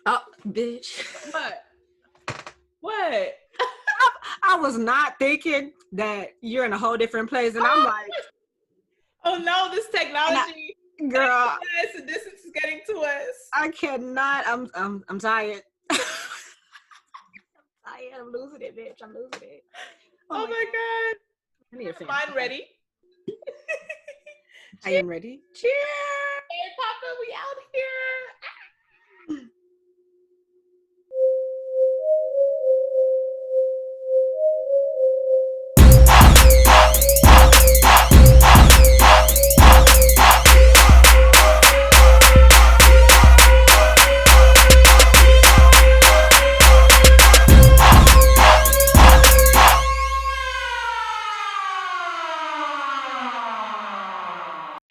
Oh, bitch. What? I was not thinking that you're in a whole different place, and I'm like, oh no, this technology, girl, this is getting to us. I cannot. I'm tired. I'm losing it, bitch. I'm losing it. Oh my god. I need a fan. Mine ready. I am ready. Cheers. Hey, Papa, we out here.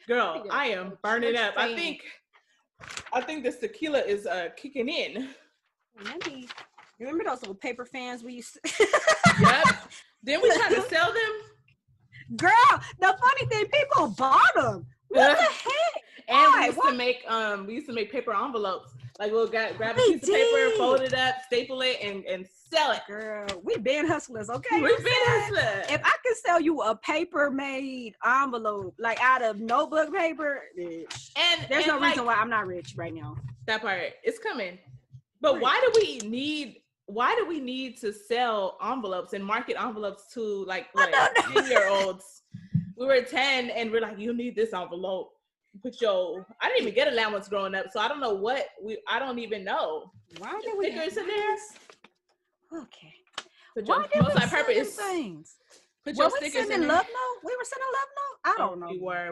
Girl, I am burning up. I think this tequila is kicking in. Maybe. You remember those little paper fans we used to? Yep. Then we tried to sell them. Girl, the funny thing, people bought them. What the heck? And we used to make paper envelopes. Like we'll grab a piece of paper, fold it up, staple it, and sell it. Girl, we been hustlers, okay? We been hustlers. If I could sell you a paper-made envelope, like out of notebook paper, and there's no reason why I'm not rich right now. That part, it's coming. But why do we need to sell envelopes and market envelopes to like 10-year-olds? We were 10 and we're like, you need this envelope. I didn't even get allowance growing up, so I don't know I don't even know. Why did we stickers in there? Okay. Why did we send things? Put your stickers in there. Love note? We were sending love note? I don't know.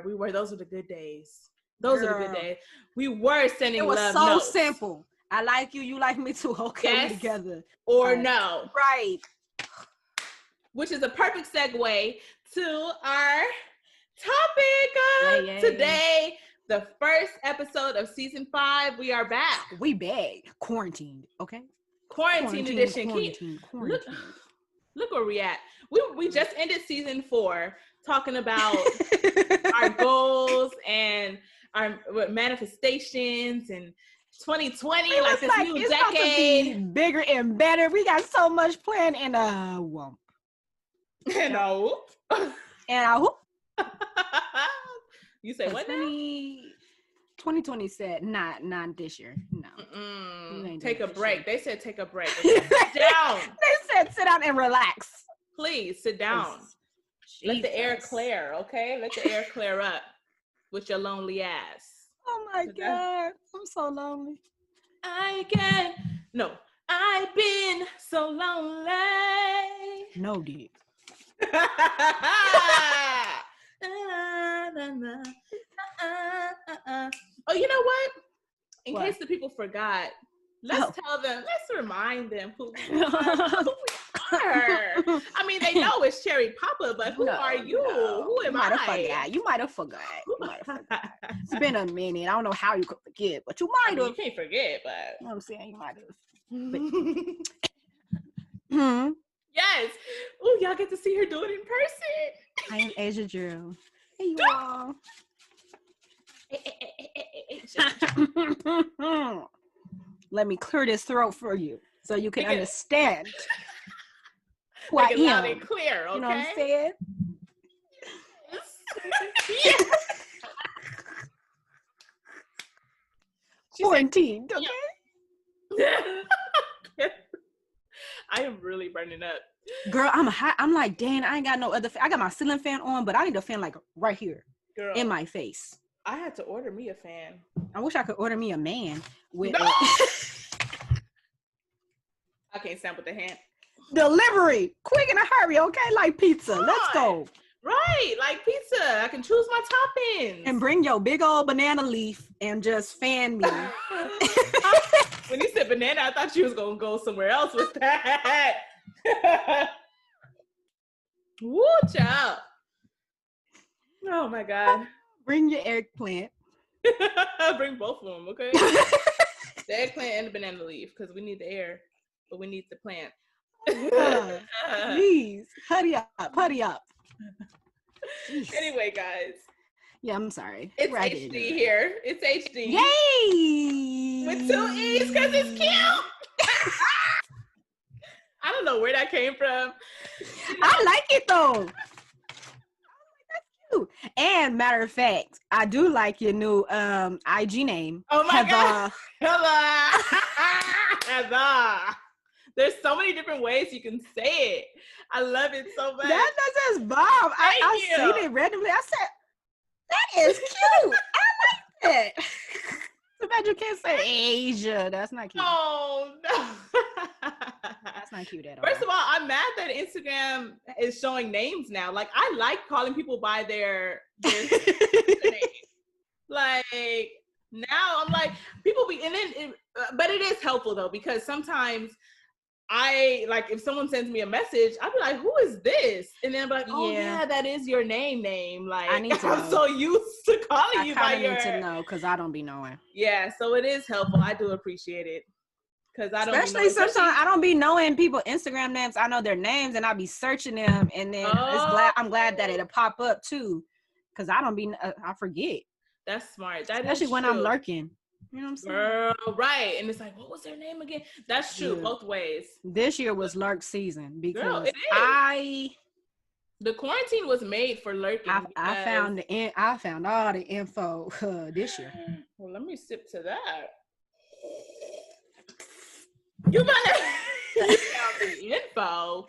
We were. Those were the good days. Those are the good days. We were sending love notes. It was so simple. I like you, you like me too. Okay, yes, we're together. Or no. Right. Which is a perfect segue to our topic today. The first episode of season 5. We are back. We back. Quarantined, okay? Quarantine edition. Look where we at. We just ended season 4 talking about our goals and our manifestations and 2020, like this new decade. About to be bigger and better. We got so much planned and whoop. And a whoop. And a whoop. You say what now? 2020 said not this year. No. Take a break. They said take a break. Sit down. They said sit down and relax. Please sit down. Let the air clear, okay? Let the air clear up with your lonely ass. Oh my God. I'm so lonely. I've been so lonely. No, dude. Oh, you know what? In case the people forgot, let's remind them who we are. I mean, they know it's Cherry Papa, but who are you? Who am I? You might have forgot. It's been a minute. I don't know how you could forget, but you might have. You can't forget, but you know what I'm saying? You might have. Yes. Oh, y'all get to see her do it in person. I am Aysia Drew. Hey, you all. Let me clear this throat for you so you can understand who I am. Loud and clear, okay? You know what I'm saying? Yes. Quarantined, okay? I am really burning up. Girl, I'm hot. I'm like, dang, I ain't got no other I got my ceiling fan on, but I need a fan like right here. Girl, in my face. I had to order me a fan. I wish I could order me a man with I can't stand with the hand. Delivery, quick in a hurry, okay? Like pizza. Let's go. Right, like pizza. I can choose my toppings. And bring your big old banana leaf and just fan me. When you said banana, I thought you was gonna go somewhere else with that. Woo, child. Oh my God. Bring your eggplant. Bring both of them, okay? The eggplant and the banana leaf, because we need the air, but we need the plant. Please, hurry up. Anyway, guys. Yeah, I'm sorry. It's Right HDee here. It's HDee. Yay! With 2 E's because it's cute. I don't know where that came from. You know? I like it though. That's cute. And matter of fact, I do like your new IG name. Oh my God. Heather. Heather. There's so many different ways you can say it. I love it so much. That says Bob. I seen it randomly. I said, that is cute. I like that. Too bad you can't say Asia. That's not cute. Oh no. That's not cute at all. First of all, I'm mad that Instagram is showing names now. Like, I like calling people by their name. Like, now I'm like, people be, and then, but it is helpful though, because sometimes I, like, if someone sends me a message, I'll be like, who is this? And then I'm like, oh yeah, that is your name. Like, I need to I'm know. so used to calling you by your. I need to know, because I don't be knowing. Yeah, so it is helpful. I do appreciate it. Because I don't especially sometimes I don't be knowing people Instagram names. I know their names and I be searching them, and then I'm glad that it'll pop up too, because I don't be I forget. That's smart. Especially when I'm lurking. You know what I'm saying? Girl, right. And it's like, what was their name again? That's true, both ways. This year was lurk season because Girl, it is. The quarantine was made for lurking. I found all the info this year. Well, let me sip to that. You found the info.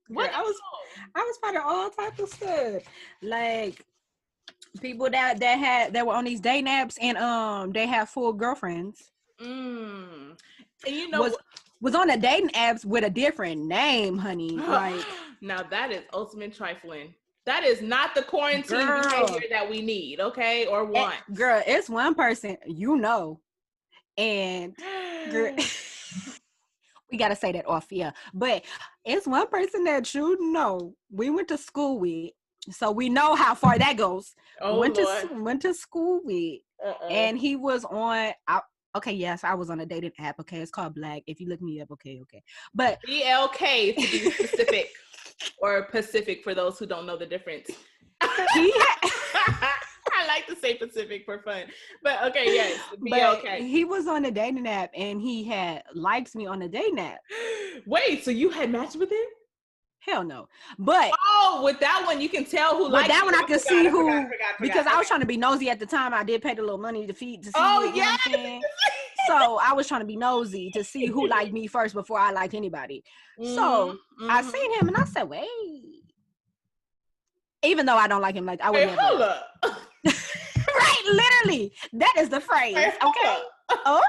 What? I was finding all types of stuff, like people that were on these dating apps and they have full girlfriends. And you know was on the dating apps with a different name, honey. Like, now that is ultimate trifling. That is not the quarantine behavior that we need, okay, or want. Girl, it's one person and girl. We gotta say that off, yeah. But it's one person that we went to school with, so we know how far that goes. Went to school with, and he was on. Okay, yes, I was on a dating app. Okay, it's called Black. If you look me up, okay. But BLK to be specific, or Pacific for those who don't know the difference. I like to say Pacific for fun, but okay, yes, BLK. He was on a dating app and he had liked me on the dating app. Wait, so you had matched with him? Hell no. But with that one you can tell who liked that one. I could see who, because I was okay. trying to be nosy at the time. I did pay the little money to see. Oh yeah. You know so I was trying to be nosy to see who liked me first before I liked anybody. So I seen him and I said, wait. Even though I don't like him, like I would never. Hold up. Right, literally. That is the phrase. Okay. Oh.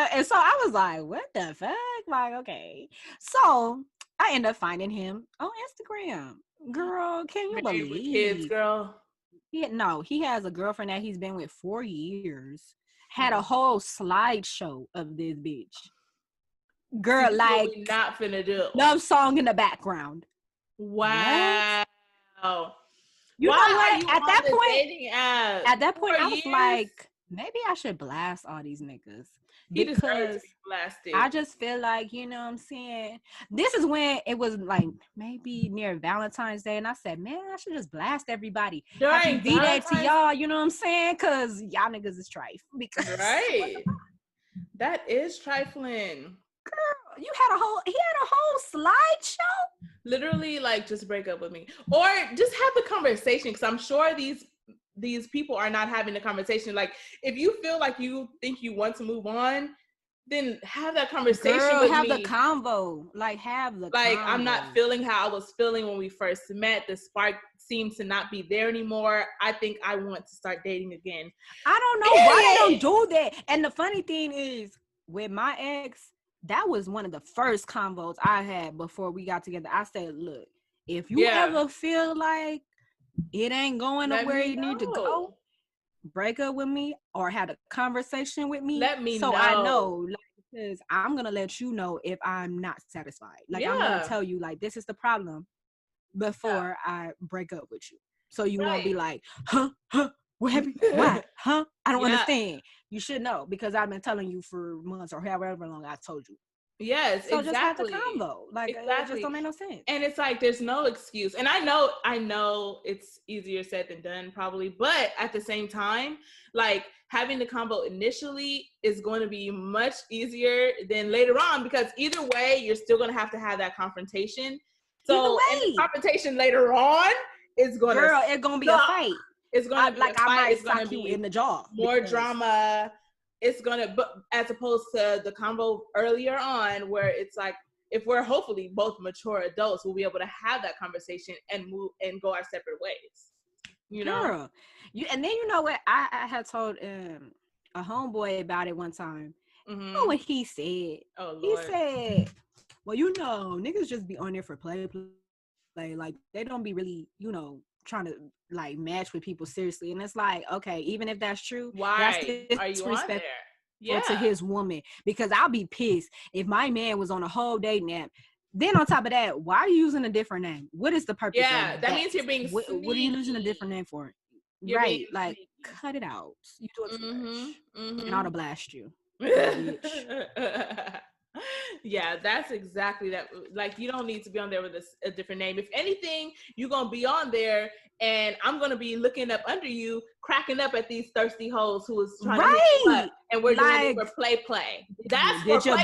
And so I was like, what the fuck? Like, okay. So I ended up finding him on Instagram. Girl, can you believe? With kids, girl. He has a girlfriend that he's been with 4 years. Had a whole slideshow of this bitch. Girl, like, not finna do love song in the background. Wow. What? You know what? At that point, I was like, maybe I should blast all these niggas. Because I just feel like, you know what I'm saying? This is when it was like maybe near Valentine's Day. And I said, man, I should just blast everybody. Happy V-Day to y'all, you know what I'm saying? Because y'all niggas is trifling. Right. That is trifling. Girl, he had a whole slideshow. Literally, like, just break up with me. Or just have the conversation. Because I'm sure these people are not having the conversation. Like, if you feel like you think you want to move on, then have that conversation with have me. The convo. Like, have the like, convo. I'm not feeling how I was feeling when we first met. The spark seems to not be there anymore. I think I want to start dating again. I don't know why they don't do that. And the funny thing is, with my ex, that was one of the first convos I had before we got together. I said, look, if you ever feel like it ain't going to where you need to go, break up with me or have a conversation with me. Let me know. I know, like, because I'm going to let you know if I'm not satisfied. Like, I'm going to tell you, like, this is the problem before I break up with you. So you won't be like, what happened? Why? I don't understand. You should know, because I've been telling you for months or however long I told you. Yes, so exactly. just have the convo. Like, exactly. It just don't make no sense. And it's like, there's no excuse. And I know it's easier said than done probably, but at the same time, like having the convo initially is going to be much easier than later on, because either way, you're still going to have that confrontation. So, and the confrontation later on is going to it's going to be a fight. It's going to be like a fight. I might it's going to be in the jaw. More drama. It's gonna, but as opposed to the convo earlier on, where it's like, if we're hopefully both mature adults, we'll be able to have that conversation and move and go our separate ways. You know, and then you know what? I had told a homeboy about it one time. Mm-hmm. You know what he said? Oh Lord. He said, "Well, you know, niggas just be on there for play. Like they don't be really, you know, trying to like match with people seriously." And it's like, okay, even if that's true, why that's are you on there? Yeah. To his woman, because I'll be pissed if my man was on a whole dating app. Then on top of that, why are you using a different name? What is the purpose? Yeah, that means you're being what are you using a different name for? You're right, like sneaky. Cut it out. You doing too much, and I'll blast you. Yeah, that's exactly that. Like, you don't need to be on there with a different name. If anything, you're gonna be on there and I'm gonna be looking up under you, cracking up at these thirsty hoes who is trying to hit you up, and we're doing it for play. That's did your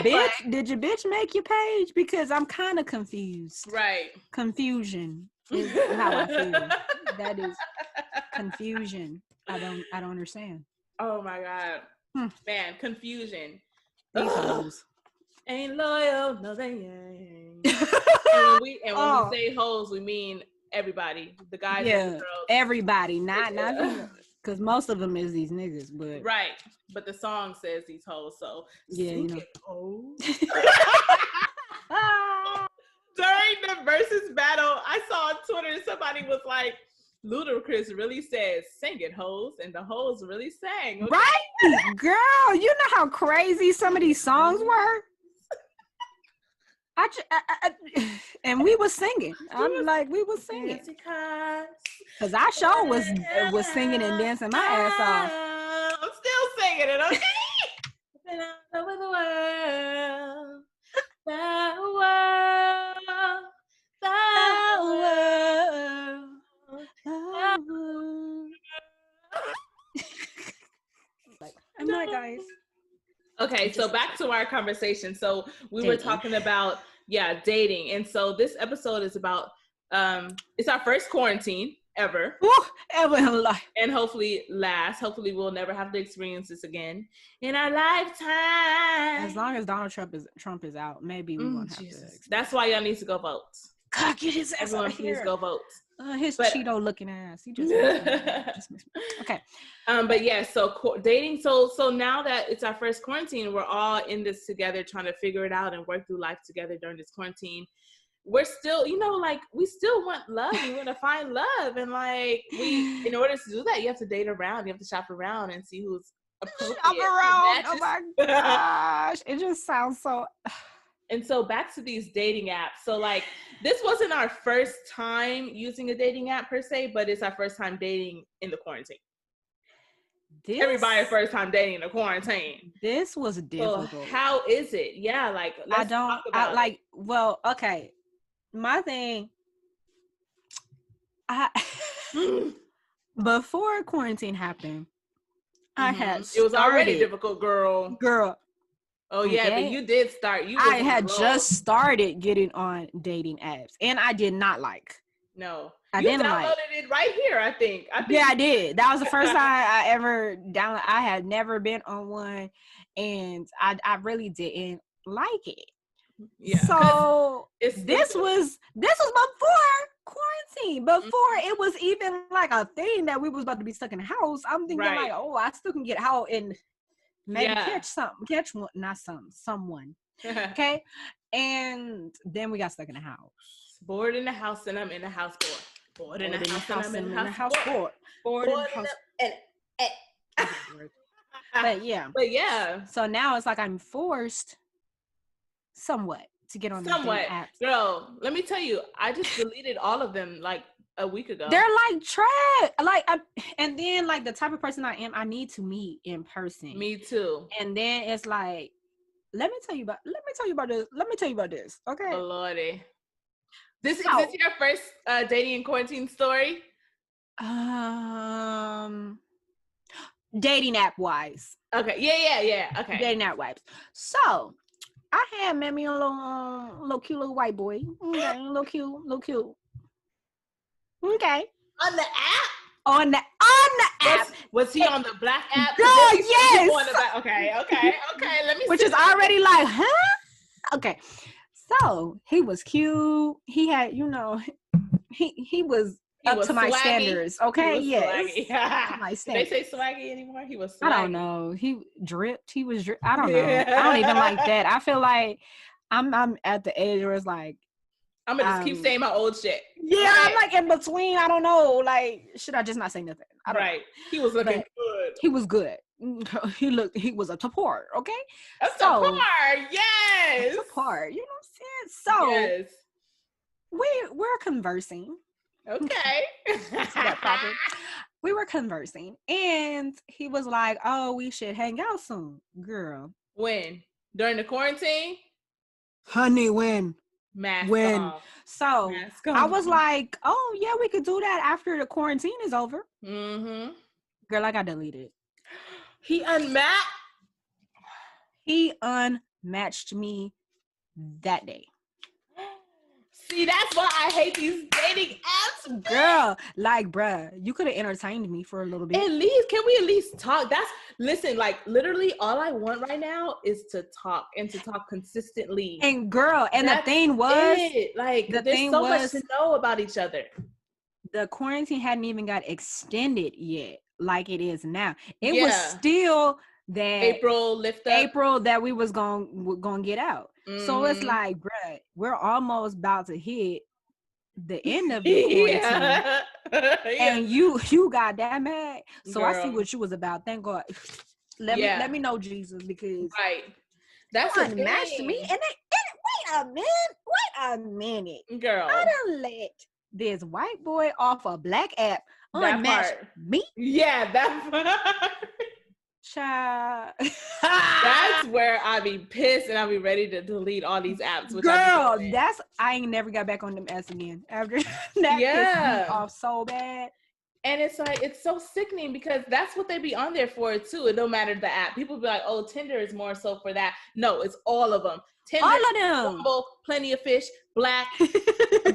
bitch make your page? Because I'm kind of confused. Right. Confusion is how I feel. That is confusion. I don't understand. Oh my God. Man, confusion. These hoes. Ain't loyal, no they ain't. and when we say hoes, we mean everybody, the guys and the girls. Everybody, not because most of them is these niggas, but right. But the song says these hoes, so you know. Hoes. During the versus battle, I saw on Twitter somebody was like, Ludacris really says, "Sing it, hoes," and the hoes really sang. Okay? Right, girl. You know how crazy some of these songs were. And we was singing. We was singing because I sure was singing and dancing my ass off. I'm still singing it. Okay. Been all over the world, I'm not, guys. Okay, so back to our conversation. So we were talking about dating, and so this episode is about it's our first quarantine ever. Ever in life. And hopefully we'll never have to experience this again in our lifetime. As long as Donald Trump is out, maybe we won't have to. That's why y'all need to go vote. God, get his ass Everyone, out please here. Go vote. His Cheeto looking ass. He just okay. But yeah, so dating. So now that it's our first quarantine, we're all in this together, trying to figure it out and work through life together during this quarantine. We're still, we still want love. We want to find love, and in order to do that, you have to date around. You have to shop around and see who's appropriate. Shop around. Oh my gosh, it just sounds so. And so back to these dating apps. So this wasn't our first time using a dating app per se, but it's our first time dating in the quarantine. Everybody's first time dating in the quarantine. This was difficult. So how is it? Yeah, let's talk about it. Well, okay. My thing, before quarantine happened, I had started. It was already difficult, girl. Oh yeah, but you did start. I had just started getting on dating apps, and I did not like. No, I didn't downloaded it right here. I think. Yeah, I did. That was the first time I ever downloaded. I had never been on one, and I really didn't like it. Yeah. So this was before quarantine. Before it was even like a thing that we was about to be stuck in the house. I'm thinking I still can get out and maybe catch one, not someone. Okay. And then we got stuck in the house. Bored in the house, and I'm in the house bored. Bored in the house, and I'm in the house bored. Bored in the house. But yeah. So now it's like I'm forced somewhat to get on the apps. Girl, let me tell you, I just deleted all of them a week ago. They're trash. And then the type of person I am, I need to meet in person. Me too. And then it's let me tell you about this. Okay. Oh Lordy. Is this your first dating in quarantine story? Dating app wise. Okay. Yeah. Okay. Dating app wise. So I had met me a little cute little white boy. Okay, little cute. Okay. On the app? On the app. Was he on the black app? Girl, yes. Okay. Let me. Which is already like, huh? Okay. So he was cute. He had, he was up to my standards. Okay. Yes. My standards. They say swaggy anymore? He was swaggy. I don't know. He dripped. I don't know. I don't even like that. I feel like I'm at the age where it's like, I'm gonna just keep saying my old shit. Yeah, right. I'm like in between. I don't know. Like, should I just not say nothing? Right. Know. He was looking good. He was good. He was a tapor, okay? A tapor, yes. A tapor, you know what I'm saying? So yes. We're conversing. Okay. We were conversing, and he was like, "Oh, we should hang out soon, girl." When? During the quarantine? Honey, when? Mask off. So Mask I was like, "Oh yeah, we could do that after the quarantine is over." Mm-hmm. Girl, I got deleted. He unmatched me that day. See, that's why I hate these dating apps. Girl, like, bruh, you could have entertained me for a little bit. Can we at least talk? Listen, like, literally all I want right now is to talk and to talk consistently. And girl, and the thing was, like, there's so much to know about each other. The quarantine hadn't even got extended yet, like it is now. It was still that April that we was gonna get out. Mm-hmm. So it's like, bruh, we're almost about to hit the end of the quarantine, and you got that mad. So girl. I see what you was about. Thank God. Let me know, Jesus, because that's unmatched me. And wait a minute, girl. I done let this white boy off a black app unmatched me. Yeah, that part. Child. That's where I be pissed and I be ready to delete all these apps. Girl, I ain't never got back on them apps again after that. Pissed me off so bad. And it's like, it's so sickening because that's what they be on there for too. It don't matter the app. People be like, oh, Tinder is more so for that. No, it's all of them. Tinder, all of them. Bumble, Plenty of Fish, Black,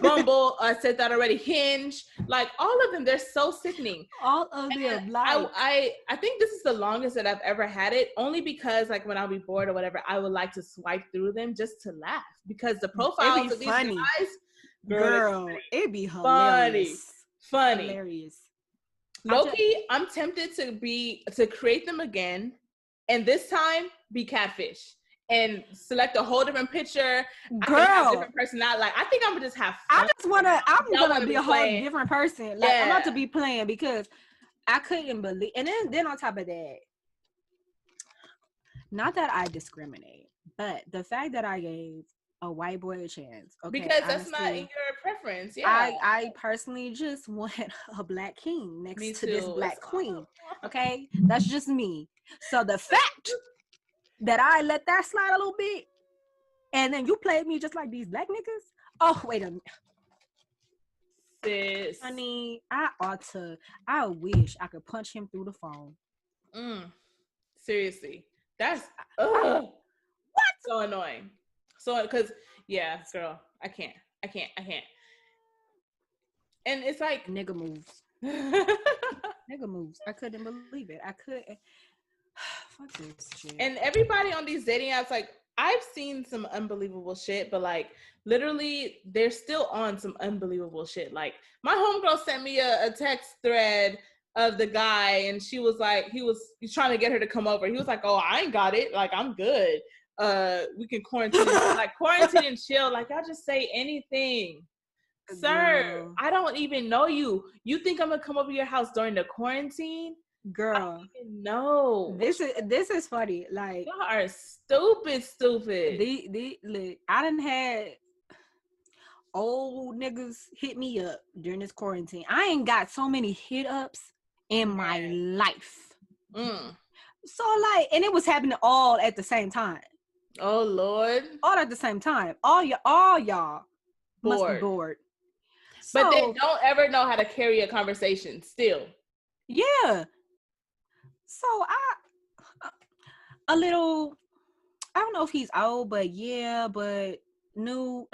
Bumble, I said that already, Hinge, like all of them, they're so sickening. All of them. I think this is the longest that I've ever had it, only because like when I'll be bored or whatever, I would like to swipe through them just to laugh because the profiles of these guys, girl, it'd be hilarious. Funny. Hilarious. Low-key, I'm tempted to create them again, and this time be catfish and select a whole different picture. Girl, have different personality. Like I think I'm gonna just have fun. I'm gonna be a whole different person. Like I'm about to be playing because I couldn't believe. And then on top of that, not that I discriminate, but the fact that I gave a white boy a chance. Okay, because that's not in your preference. Yeah, I personally just want a black king next to this black queen. Okay, that's just me. So the fact that I let that slide a little bit, and then you played me just like these black niggas. Oh, wait a minute. Sis. Honey, I wish I could punch him through the phone. Seriously. That's what? So annoying. So, because, yeah, girl, I can't. And it's like... Nigga moves. Nigga moves. I couldn't believe it. I couldn't. Fuck this shit. And everybody on these dating apps, like, I've seen some unbelievable shit, but, like, literally, they're still on some unbelievable shit. Like, my homegirl sent me a text thread of the guy, and she was like, he's trying to get her to come over. He was like, oh, I ain't got it. Like, I'm good. We can quarantine, quarantine and chill. Like, y'all just say anything. Sir, I don't even know you. You think I'm gonna come over your house during the quarantine? Girl, I don't even know. This is funny. Like, y'all are stupid. Look, I done had old niggas hit me up during this quarantine. I ain't got so many hit ups in my life. So like, and it was happening all at the same time. Oh Lord. All at the same time. All y'all must be bored. So, but they don't ever know how to carry a conversation still. Yeah. So I don't know if he's old, but new,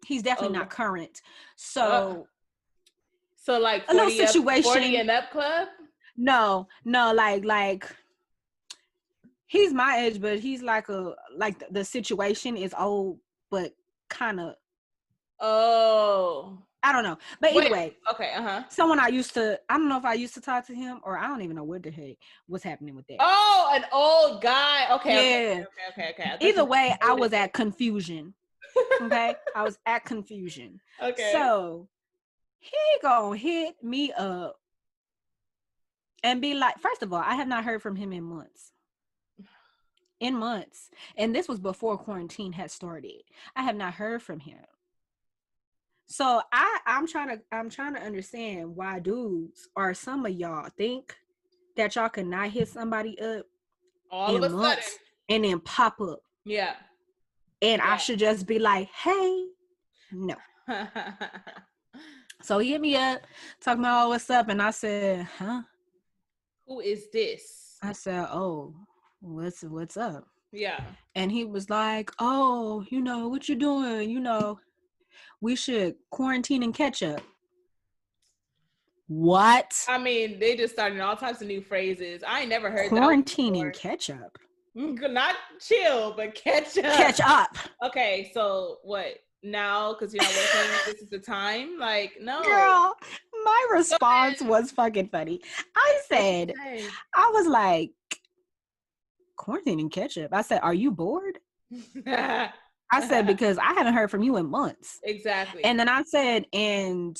he's definitely not current. So like 40 a little situation. 40 and up club? No, like he's my age, but he's like the situation is old, but kind of. Oh. I don't know. But either way. Okay, someone I don't know if I used to talk to him, or I don't even know what the heck was happening with that. Oh, an old guy. Okay. Yeah. Okay. Either way, I was at confusion. Okay? I was at confusion. Okay. So he gonna hit me up and be like, first of all, I have not heard from him in months. And this was before quarantine had started. I have not heard from him. So I'm trying to understand why dudes or some of y'all think that y'all can not hit somebody up all of a sudden and then pop up. Yeah. And I should just be like, hey, no. So he hit me up, talking about, oh, what's up? And I said, huh? Who is this? I said, oh, what's up? Yeah. And he was like, oh, what you doing? We should quarantine and catch up. What? I mean, they just started all types of new phrases. I ain't never heard quarantine and catch up. Not chill, but catch up. Catch up. Okay, so what now? Because you're not working, this is the time? Like, no. Girl, my response was fucking funny. I said, I was like, quarantine and catch up. I said, are you bored? I said, because I haven't heard from you in months. Exactly. And then I said, and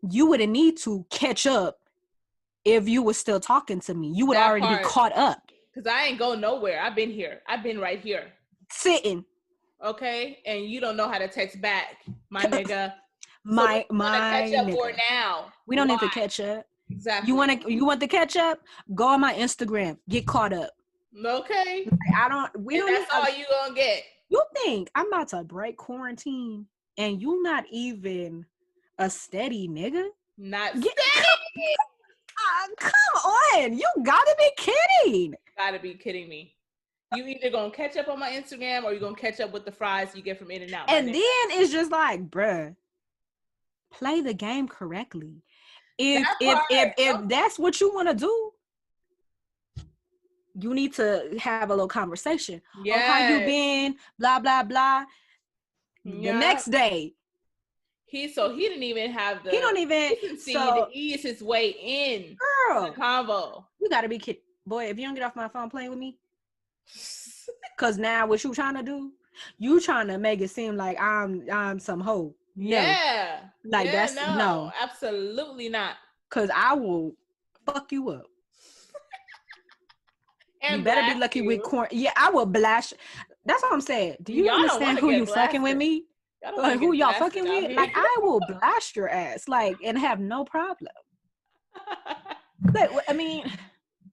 you wouldn't need to catch up if you were still talking to me. You would already be caught up. Because I ain't going nowhere. I've been here. I've been right here. Sitting. Okay? And you don't know how to text back, my nigga. my catch up nigga. For now. We don't need to catch up. Exactly. You want the catch up? Go on my Instagram. Get caught up. Okay. That's all you gonna get. You think I'm about to break quarantine and you not even a steady nigga? Not steady. Come on. You gotta be kidding. Gotta be kidding me. You either gonna catch up on my Instagram or you gonna catch up with the fries you get from In-N-Out. And then it's just like, bruh, play the game correctly. If that's what you want to do, you need to have a little conversation. Yeah. Oh, how you been? Blah, blah, blah. The next day. He didn't even have the decency to ease his way in. Girl. The convo. You gotta be kidding. Boy, if you don't get off my phone playing with me, cause now what you trying to do? You trying to make it seem like I'm some hoe. No. Yeah. Like that's no. Absolutely not. Cause I will fuck you up. And you better be lucky with corn. Yeah, I will blast. That's what I'm saying. Do you understand who you fucking with me? Like who y'all fucking with? Like I will blast your ass, like, and have no problem. Like, I mean,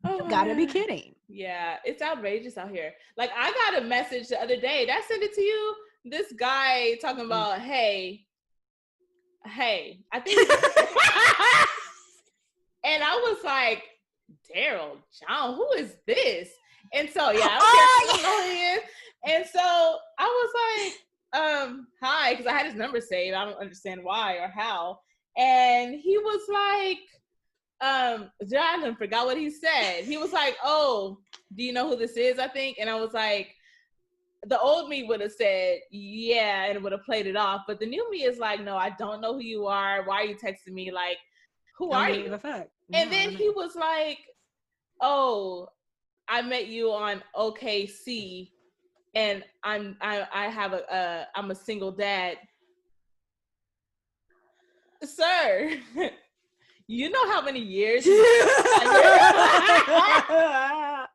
you gotta be kidding. Yeah, it's outrageous out here. Like I got a message the other day. Did I send it to you? This guy talking about, hey, I think. And I was like, Daryl John, who is this? And so and so I was like, hi, because I had his number saved. I don't understand why or how. And he was like, Jonathan forgot what he said. He was like, oh, do you know who this is? I think. And I was like, the old me would have said, yeah, and would have played it off. But the new me is like, no, I don't know who you are. Why are you texting me? Like, who are you? And then he was like, oh, I met you on OKC, and I'm a single dad. Sir, you know how many years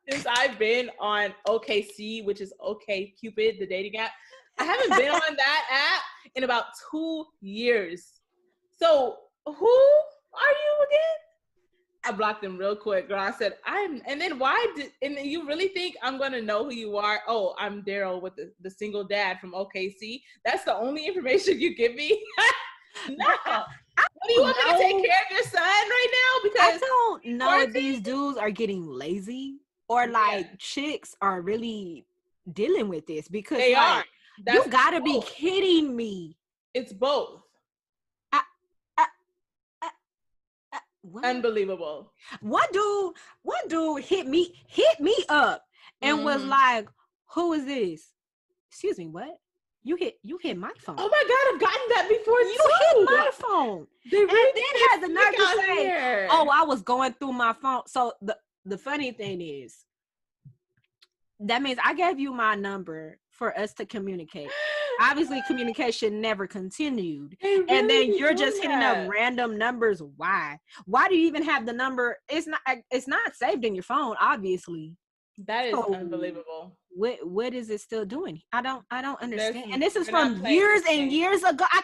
since I've been on OKC, which is OkCupid, the dating app. I haven't been on that app in about 2 years. So who are you again? I blocked him real quick, girl. I said, and then and you really think I'm going to know who you are? Oh, I'm Daryl with the single dad from OKC. That's the only information you give me? No. What do you want me to take care of your son right now? Because I don't know if these dudes are getting lazy or like chicks are really dealing with this, because they are. You gotta be kidding me. It's both. What? Unbelievable. One dude hit me up and was like, "Who is this?" Excuse me, what? You hit my phone. Oh my God, I've gotten that before too. You hit my phone. They really and then had the nerve to say, here. "Oh, I was going through my phone." So the funny thing is, that means I gave you my number for us to communicate. Obviously, communication never continued. Really, and then you're just hitting up random numbers. Why? Why do you even have the number? It's not saved in your phone, obviously. That is unbelievable. What is it still doing? I don't understand. And this is from years and years ago. I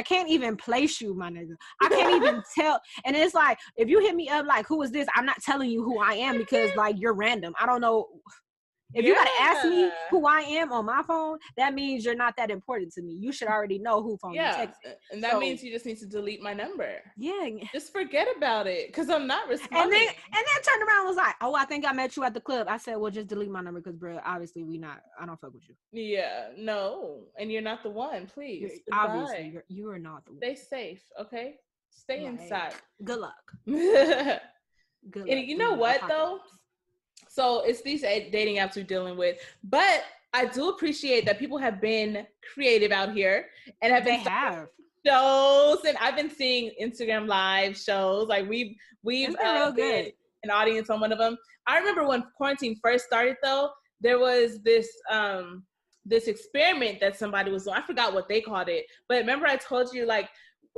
can't even place you, my nigga. I can't even tell. And it's like, if you hit me up like, who is this? I'm not telling you who I am, because like, you're random. I don't know. If you gotta ask me who I am on my phone, that means you're not that important to me. You should already know who phone you text. And that means you just need to delete my number. Yeah. Just forget about it, because I'm not responding. And then turned around and was like, "Oh, I think I met you at the club." I said, "Well, just delete my number, because, bro, obviously I don't fuck with you." Yeah, no. And you're not the one, please. Obviously, you are not the one. Stay safe, okay? Stay inside. Good luck. Good luck. And you know what, though? So it's these dating apps we're dealing with, but I do appreciate that people have been creative out here and have been shows, and I've been seeing Instagram live shows. Like we've been an audience on one of them. I remember when quarantine first started, though, there was this experiment that somebody was doing. I forgot what they called it, but remember I told you, like,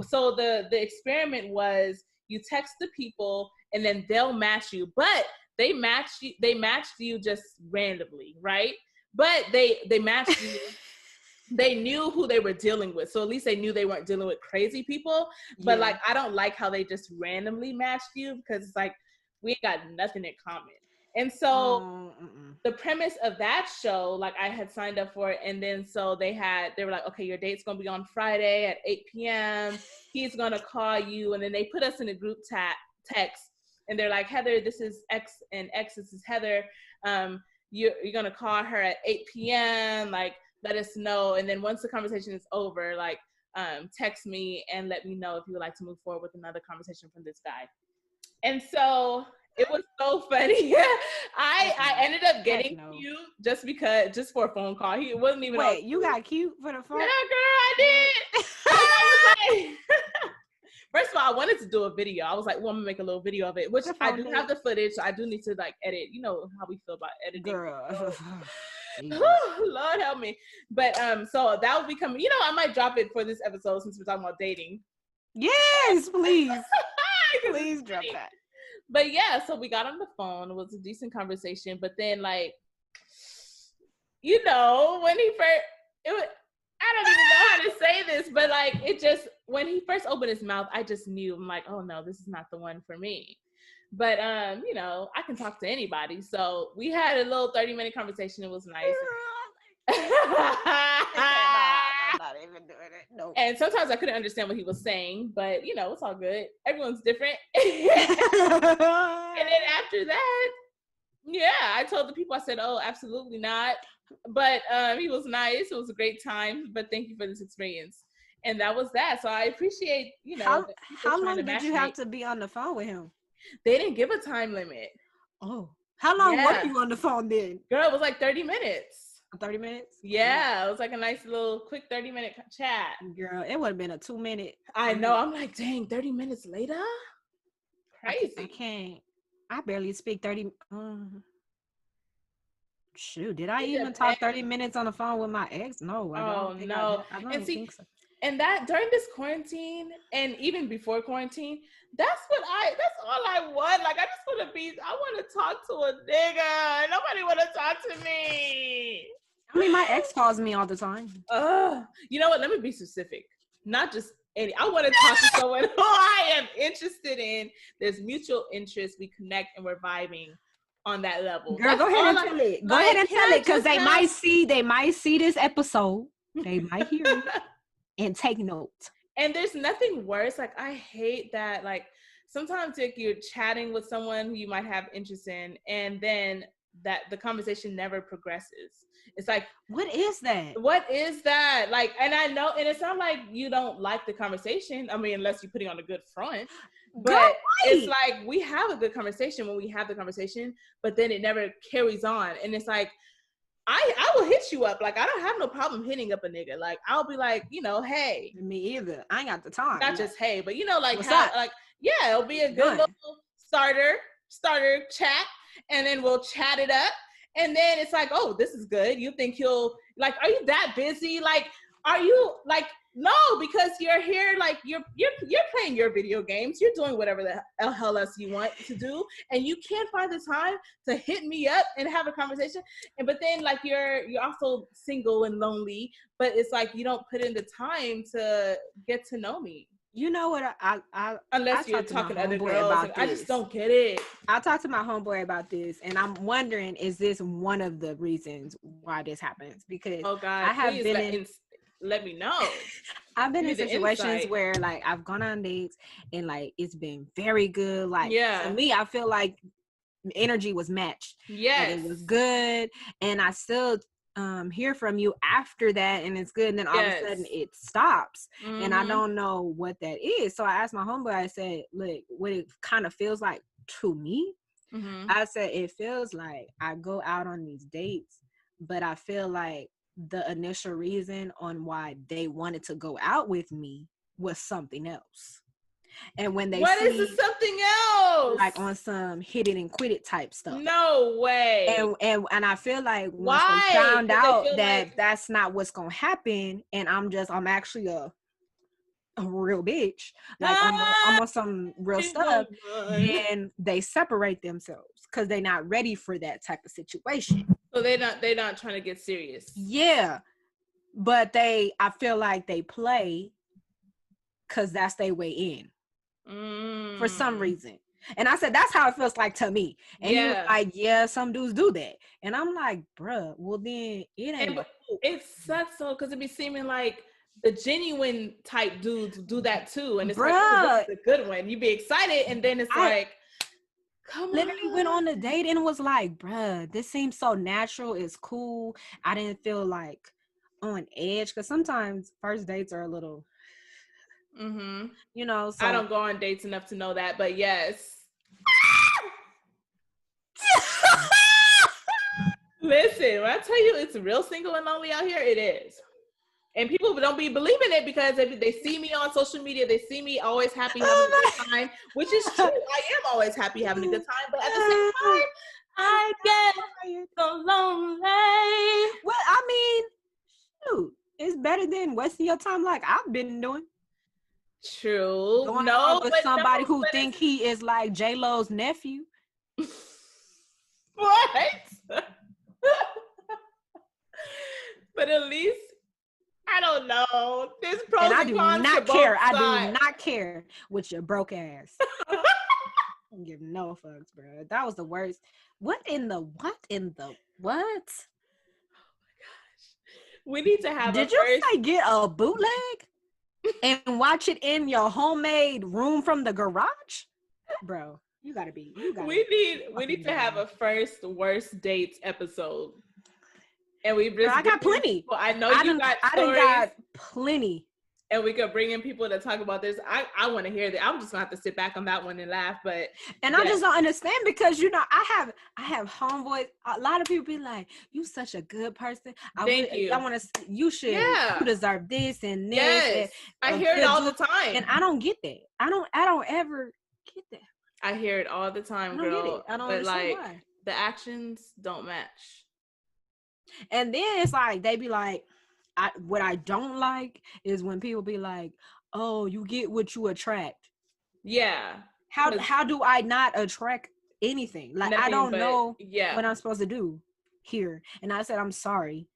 so the experiment was you text the people and then they'll match you, but they matched you just randomly, right? But they matched you. They knew who they were dealing with, so at least they knew they weren't dealing with crazy people. But like, I don't like how they just randomly matched you, because it's like, we ain't got nothing in common. And so the premise of that show, like, I had signed up for it, and then so they were like, okay, your date's gonna be on Friday at 8 p.m. He's gonna call you, and then they put us in a group text. And they're like, Heather, this is X, and X, this is Heather. You're going to call her at 8 p.m. Like, let us know. And then once the conversation is over, like, text me and let me know if you would like to move forward with another conversation from this guy. And so it was so funny. I ended up getting cute just for a phone call. He wasn't even. Wait, you got cute for the phone? Yeah, girl, I did. I was like, first of all, I wanted to do a video. I was like, well, I'm gonna make a little video of it, which I do have the footage, so I do need to like edit. You know how we feel about editing. Girl. Lord help me. But so that will be coming. I might drop it for this episode since we're talking about dating. Yes, please. Please drop that. But yeah, so we got on the phone. It was a decent conversation. But then, like, when he first, I don't even know how to say this, but like, when he first opened his mouth, I just knew. I'm like, oh no, this is not the one for me. But I can talk to anybody. So we had a little 30-minute conversation. It was nice. I'm not even doing it. No. And sometimes I couldn't understand what he was saying, but it's all good. Everyone's different. And then after that, I told the people, I said, oh, absolutely not. But he was nice. It was a great time. But thank you for this experience. And that was that. So I appreciate, how long did you have to be on the phone with him? They didn't give a time limit. Oh, how long were you on the phone then? Girl, it was like 30 minutes. 30 minutes? Yeah, it was like a nice little quick 30-minute chat. Girl, it would have been a 2-minute. I know. I'm like, dang, 30 minutes later? Crazy. I can't. I barely speak 30. Shoot, did I even talk 30 minutes on the phone with my ex? No, I don't. No. I don't think so. And that during this quarantine, and even before quarantine, that's all I want. Like, I want to talk to a nigga. Nobody want to talk to me. I mean, my ex calls me all the time. You know what? Let me be specific. Not just And I want to talk to someone who I am interested in. There's mutual interest. We connect and we're vibing on that level. Girl, go ahead and tell it. Go ahead and tell it, because they might see this episode. They might hear it and take note. And there's nothing worse. Like, I hate that. Like, sometimes like you're chatting with someone who you might have interest in, and then that the conversation never progresses. It's like, what is that? Like, and I know, and it's not like you don't like the conversation. I mean, unless you're putting on a good front. But it's like, we have a good conversation when we have the conversation, but then it never carries on. And it's like, I will hit you up. Like, I don't have no problem hitting up a nigga. Like, I'll be like, you know, hey. Me either. I ain't got the time. Not just hey, but you know, like, yeah, it'll be a good little starter chat, and then we'll chat it up. And then it's like, oh, this is good. You think he'll, like, are you that busy? Like, are you, like, no, because you're here, like, you're playing your video games. You're doing whatever the hell else you want to do. And you can't find the time to hit me up and have a conversation. But then, like, you're also single and lonely, but it's like, you don't put in the time to get to know me. You know what? Unless you're talking to other girls, about I just don't get it. I talked to my homeboy about this, and I'm wondering, is this one of the reasons why this happens? Because I have been let me know. I've been in situations where, like, I've gone on dates and, like, it's been very good. Like, for me, I feel like energy was matched. Yes, it was good, and I still hear from you after that, and it's good, and then all of a sudden it stops, and I don't know what that is. So I asked my homeboy, I said, look, what it kind of feels like to me, I said, it feels like I go out on these dates, but I feel like the initial reason on why they wanted to go out with me was something else. And when they what is something else? Like on some hit it and quit it type stuff. No way. And I feel like once they found out that that's not what's gonna happen, and I'm actually a real bitch, like I'm on some real stuff, then they separate themselves because they're not ready for that type of situation. So they're not trying to get serious. Yeah, but I feel like they play because that's their way in. For some reason. And I said, that's how it feels like to me. And he was like, yeah, some dudes do that. And I'm like, bruh, well then it ain't. It sucks though, because it be seeming like the genuine type dudes do that too. And it's like, oh, this is a good one. You be excited, and then it's like, come literally on. Went on a date and was like, bruh, this seems so natural. It's cool. I didn't feel like on edge, because sometimes first dates are a little, you know, so I don't go on dates enough to know that, but yes. Listen, when I tell you it's real single and lonely out here, it is. And people don't be believing it because they see me on social media, they see me always happy having a good time, which is true. I am always happy having a good time, but at the same time, I get so lonely. Well, I mean, shoot, it's better than wasting your time like I've been doing. True. Going on with somebody who think he is like J-Lo's nephew. What? But at least, I don't know. There's pros and cons to both sides. I do not care with your broke ass. I don't give no fucks, bro. That was the worst. What in the what? Oh my gosh. We need to have Did you say get a bootleg and watch it in your homemade room from the garage? Bro, you gotta be. We need to have a first worst dates episode. And I got plenty. Well, I know you got stories. I got plenty. And we could bring in people to talk about this. I want to hear that. I'm just gonna have to sit back on that one and laugh. But I just don't understand, because you know I have homeboys. A lot of people be like, "You such a good person. Thank you. I want to. You should. Yeah. You deserve this and this." Yes, I hear it all the time, and I don't get that. I don't ever get that. I hear it all the time, girl. I don't get it. I don't understand why. The actions don't match. And then it's like they be like, what I don't like is when people be like, "Oh, you get what you attract." Yeah. How do I not attract anything? Like, I don't know what I'm supposed to do here. And I said, I'm sorry.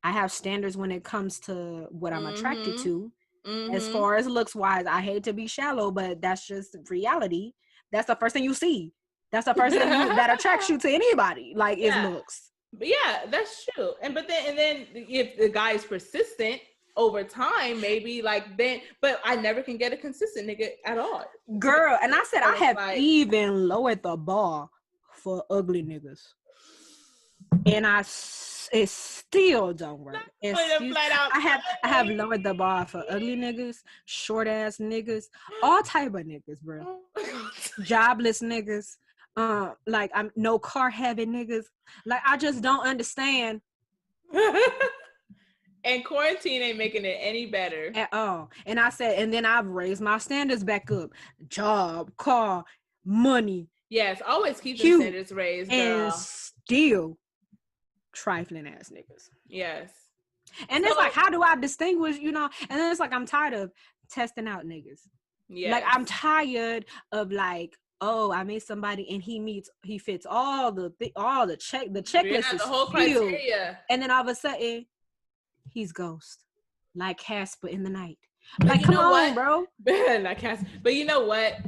I have standards when it comes to what I'm attracted to. As far as looks wise, I hate to be shallow, but that's just reality. That's the first thing you see. That's the first thing that attracts you to anybody, like, is looks. But yeah, that's true. And then if the guy is persistent over time, maybe like then, but I never can get a consistent nigga at all. Girl, and I said I have even lowered the bar for ugly niggas. And it still don't work. I have lowered the bar for ugly niggas, short ass niggas, all type of niggas, bro. Jobless niggas, like I'm no car having niggas. Like I just don't understand. And quarantine ain't making it any better at all. And I said, and then I've raised my standards back up. Job, car, money. Yes, always keep the standards raised, girl. And still trifling ass niggas. Yes. And it's like, how do I distinguish, you know? And then it's like, I'm tired of testing out niggas. Yeah. Like, I'm tired of like, oh, I met somebody and he fits all the checklist is the whole criteria. And then all of a sudden, he's ghost. Like Casper in the night. Like, come on, bro. Like Casper. But you know what?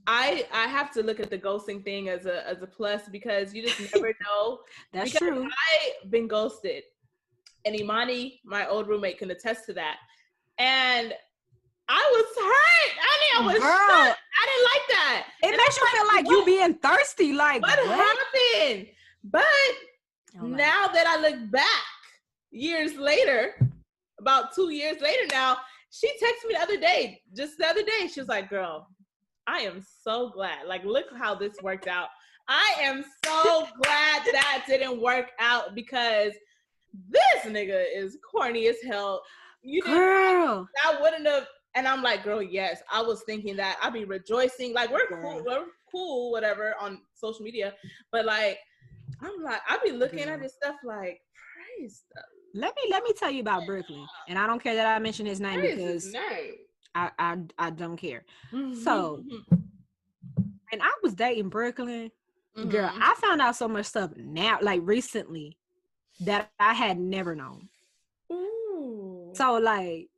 I have to look at the ghosting thing as a plus because you just never know. That's true. I've been ghosted. And Imani, my old roommate, can attest to that. And I was hurt. I was shocked. I didn't like that. It makes you feel like you being thirsty. Like, what happened? But now that I look back years later, about 2 years later now, she texted me just the other day. She was like, girl, I am so glad. Like, look how this worked out. I am so glad that didn't work out because this nigga is corny as hell. Girl. That wouldn't have. And I'm like, girl, yes. I was thinking that. I'd be rejoicing. Like, we're cool, whatever, on social media. But like, I'm like, I'd be looking at this stuff like, praise the Let me tell you about Brooklyn. And I don't care that I mention his name because I don't care. So, and I was dating Brooklyn, girl, I found out so much stuff now, like recently, that I had never known. Ooh. So like,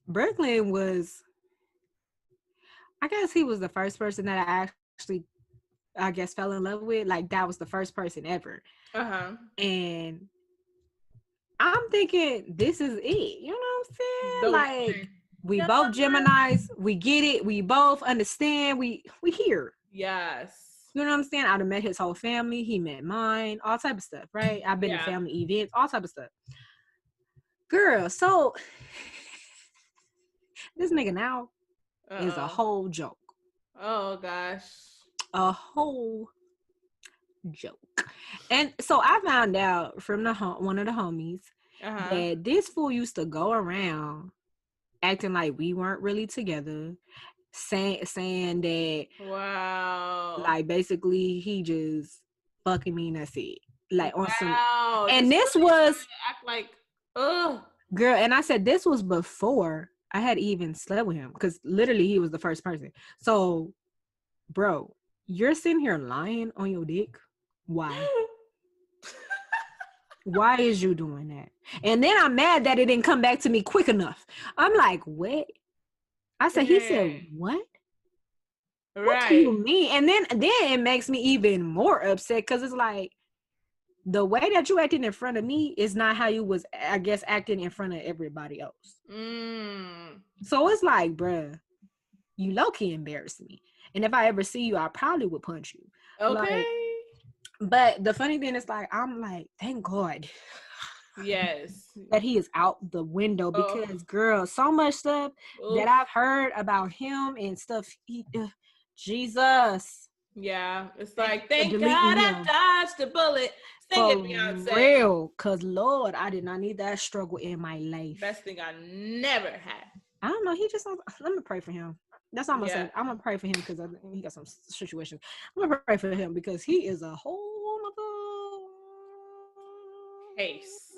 Brooklyn was, I guess he was the first person that I actually, fell in love with. Like, that was the first person ever. And I'm thinking, this is it. You know what I'm saying? Like, we both Geminis. We get it. We both understand. We here. Yes. You know what I'm saying? I'd have met his whole family. He met mine. All type of stuff, right? I've been to family events. All type of stuff. Girl, so this nigga now is a whole joke. Oh, gosh. A whole joke. And so I found out from one of the homies that this fool used to go around acting like we weren't really together, saying that, wow, like basically he just fucking me and that's it. Like on some, and this was act like, ugh, girl. And I said this was before I had even slept with him because literally he was the first person. So, bro, you're sitting here lying on your dick. Why? Why is you doing that? And then I'm mad that it didn't come back to me quick enough. I'm like, what? I said, he said, what? Right. What do you mean? And then it makes me even more upset because it's like, the way that you acted in front of me is not how you was, I guess, acting in front of everybody else. So it's like, bruh, you low-key embarrassed me. And if I ever see you, I probably would punch you. Okay. Like, but the funny thing is, like, I'm like, thank God. Yes. That he is out the window because, girl, so much stuff that I've heard about him and stuff. Jesus. Yeah. It's like, thank God I dodged the bullet. Sing it, Beyonce. Real. Because, Lord, I did not need that struggle in my life. Best thing I never had. I don't know. He just, let me pray for him. That's all I'm going to say. I'm going to pray for him because he got some situations. I'm going to pray for him because he is a whole other case.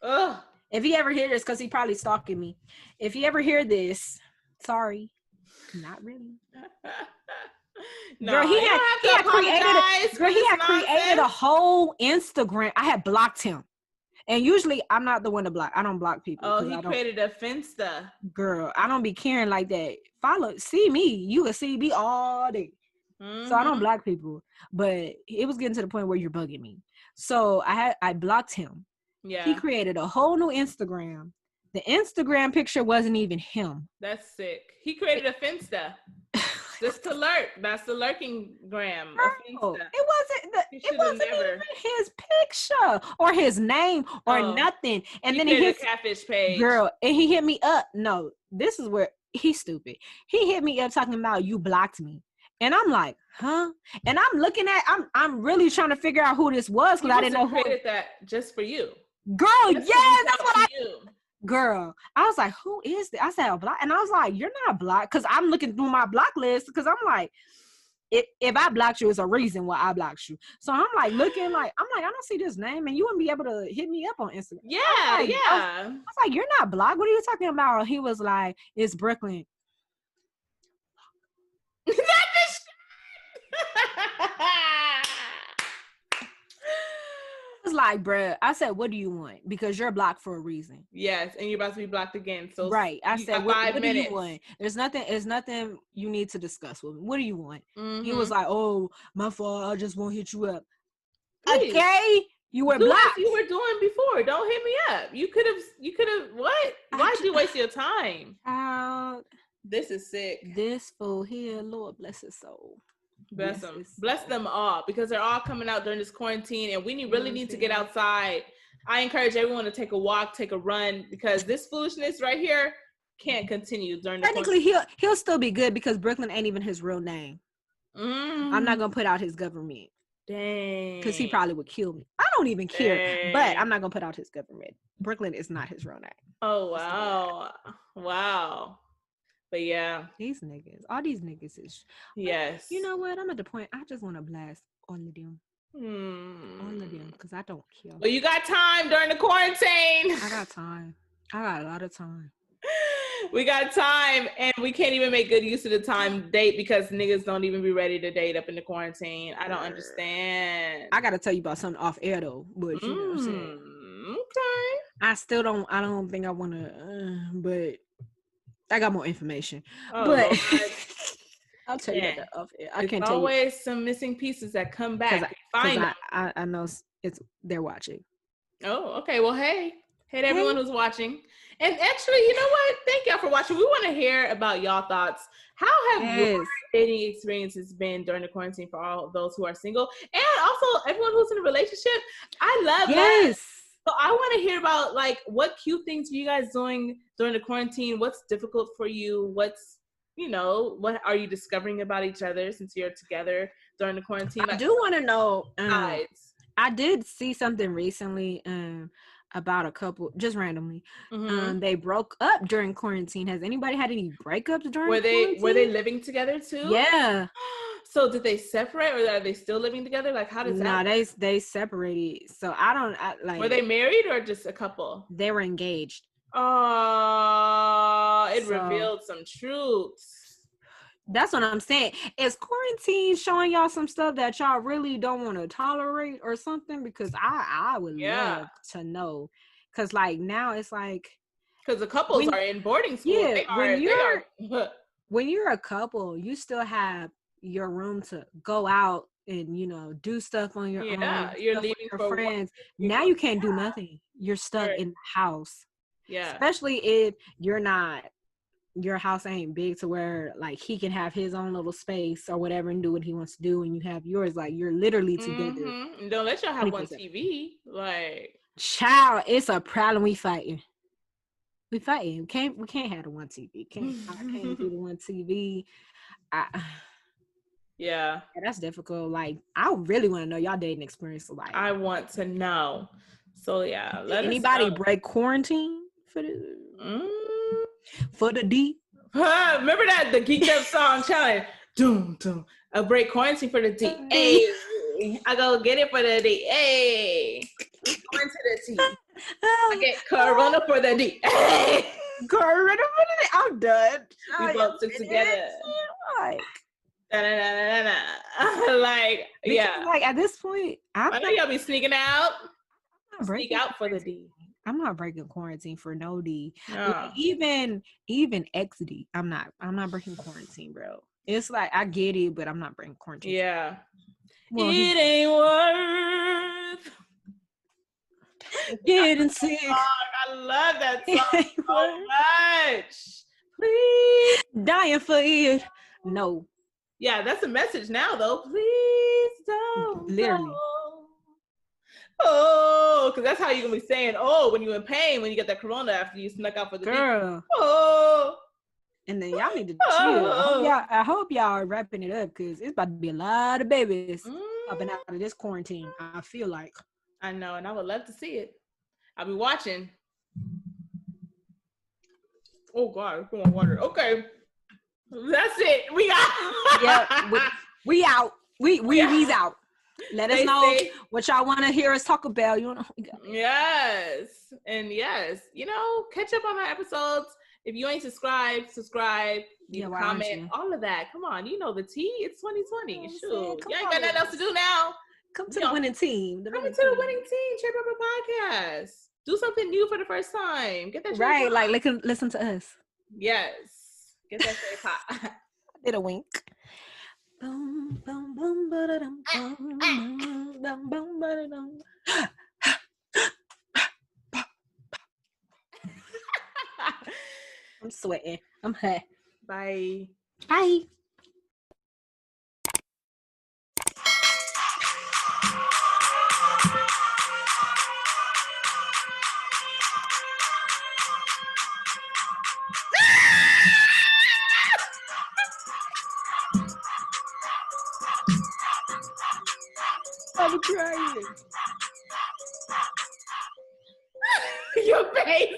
Ugh. If he ever hears this, because he probably stalking me. If he ever hear this, not really. No, girl, he had created a whole Instagram. I had blocked him. And usually I'm not the one to block. I don't block people. Oh, he created a Finsta. Girl, I don't be caring like that. See me. You will see me all day. Mm-hmm. So I don't block people. But it was getting to the point where you're bugging me. So I blocked him. Yeah. He created a whole new Instagram. The Instagram picture wasn't even him. That's sick. He created a Finsta. Just to lurk. That's the lurking gram. It wasn't even his picture or his name or nothing. And then he hit a catfish page. Girl, and he hit me up. No, this is where he's stupid. He hit me up talking about you blocked me. And I'm like, huh? And I'm looking at I'm really trying to figure out who this was because I didn't know who created that just for you. Girl, that's what Girl, I was like, who is this? I said, a block. And I was like, you're not blocked. Because I'm looking through my block list. Because I'm like, if I blocked you, it's a reason why I blocked you. So I'm like, looking like, I don't see this name. And you wouldn't be able to hit me up on Instagram. Yeah, I was like, you're not blocked. What are you talking about? He was like, it's Brooklyn. Was like, bruh, I said, what do you want? Because you're blocked for a reason. Yes, and you're about to be blocked again. So right. I said, what do you want? There's nothing you need to discuss with me. What do you want? Mm-hmm. He was like, oh, my fault. I just won't hit you up. Please. Okay. You were blocked. You were doing before. Don't hit me up. You could have what? Why'd you waste your time? This is sick. This fool here, Lord bless his soul. Bless them all, because they're all coming out during this quarantine, and we really need to get outside. I encourage everyone to take a walk, take a run, because this foolishness right here can't continue during the technically quarantine. He'll still be good because Brooklyn ain't even his real name. I'm not gonna put out his government. Dang. Because he probably would kill me. I don't even care, but I'm not gonna put out his government. Brooklyn is not his real name. Oh wow. But yeah, all these niggas is. Yes. You know what? I'm at the point I just want to blast all of them. All of them, because I don't care. Well, you got time during the quarantine. I got time. I got a lot of time. We got time, and we can't even make good use of the time date because niggas don't even be ready to date up in the quarantine. I don't understand. I gotta tell you about something off air though, but you know what I'm saying. Okay. I don't think I want to, but. I got more information, but I'll tell you that off air. I can't tell you. Always some missing pieces that come back. I know they're watching. Oh, okay. Well, hey to everyone who's watching. And actually, you know what? Thank y'all for watching. We want to hear about y'all thoughts. How have your dating experiences been during the quarantine for all of those who are single, and also everyone who's in a relationship? I love that. So I want to hear about what cute things are you guys doing during the quarantine? What's difficult for you? What are you discovering about each other since you're together during the quarantine? I do want to know. I did see something recently about a couple, just randomly. Mm-hmm. They broke up during quarantine. Has anybody had any breakups during quarantine? Were they living together too? Yeah. So did they separate, or are they still living together? How does that? No, they separated. So Were they married or just a couple? They were engaged. Oh, it revealed some truths. That's what I'm saying. Is quarantine showing y'all some stuff that y'all really don't want to tolerate or something? Because I would love to know. Because now it's because the couples are in boarding school. Yeah, when you're a couple, you still have your room to go out and do stuff on your own. Yeah, you're leaving for friends. Now you can't do nothing. You're stuck in the house. Yeah, especially if your house ain't big to where he can have his own little space or whatever and do what he wants to do, and you have yours. You're literally together. Mm-hmm. And don't let y'all have 20%. One TV. Child, it's a problem. We fighting. We can't have the one TV. I can't do the one TV. Yeah, that's difficult. I really want to know y'all dating experience. I want to know. So yeah, let anybody break quarantine for the D? Remember the Geeked Up song challenge? Doom doom. A break quarantine for the D. Hey, I go get it for the D. Hey, going to the T. I get Corona for the D. Hey, Corona for the D. I'm done. We both took together. Yeah. At this point, I know y'all be sneaking out. Speak out for the D. I'm not breaking quarantine for no D. No. Like, even XD. I'm not breaking quarantine, bro. It's like I get it, but I'm not breaking quarantine. Yeah. Well, it ain't worth getting sick. I love that song so much. Please. Dying for it. No. Yeah, that's a message now, though. Please don't. Literally. Go. Oh, because that's how you're gonna be saying, oh, when you're in pain, when you get that corona after you snuck out for the girl. D. Oh. And then y'all need to chill. I hope y'all are wrapping it up because it's about to be a lot of babies popping out of this quarantine. I feel like. I know, and I would love to see it. I'll be watching. Oh God, come on, water. Okay, that's it. We got. Yeah, we out. We's out. Let us know what y'all want to hear us talk about. You know. Yes, and yes, catch up on our episodes. If you ain't subscribed, leave a comment, all of that. Come on, the tea. It's 2020. Shoot, you ain't got nothing else to do now. Come to the winning team. Come to the winning team. Check out our podcast. Do something new for the first time. Get that right. Like listen to us. Yes. Get that shit pop. I did a wink. Boom, boom, boom, ba-da-dum, boom, boom, boom, ba-da-dum. I'm sweating. I'm hot. Bye. Bye. I'm crying. Your face.